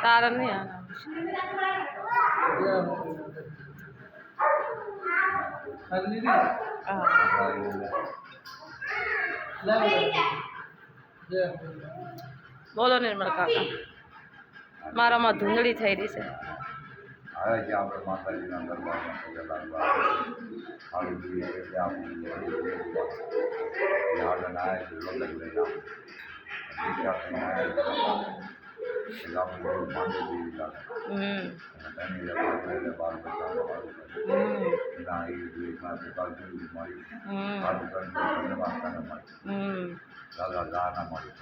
तारा नहीं आना बोलो निर्मल काका मारा में धूंधड़ी थई रही है આવે છે આપણે માતાજીના દરબારમાં પગે લાગવા આવી જોઈએ એટલે આપણી હાડન આવે છે લગ્ન લઈને દીક્ષા થઈને આવે છે એટલે આપણે બહુ માંડી દેવી લાગે અને તેની એટલે બાર બચાવવા વાળું કરે એના એ દેશના પ્રકાર જેવી મળી સારું કરીને માતાને મળી દાદા દાના મળી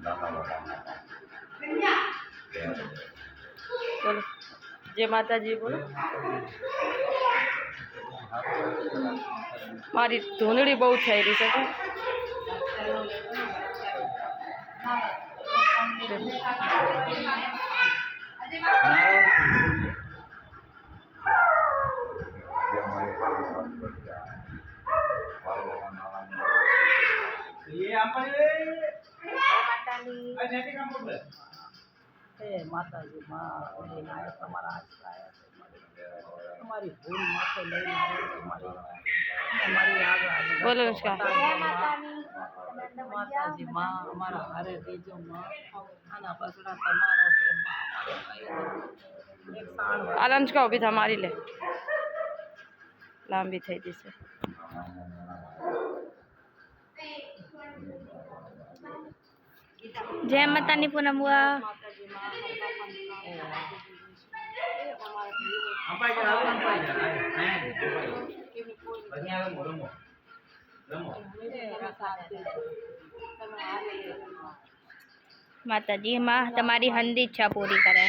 દાદા બાબા बोलो जय माता जी बोलो मारी धूंधड़ी बहुत थई रही है माताजी माँ तमारा आश्रय हमारी भूल माथे नहीं हमारी बोलो उसका माताजी माँ हमारा हरे बीजो माँ आना बसड़ा तमारा से एक साण आलंज का भी था मारी ले लांबी थई जैसे जय माता नी पूनम हुआ माता जी माँ तुम्हारी हंदी इच्छा पूरी करे।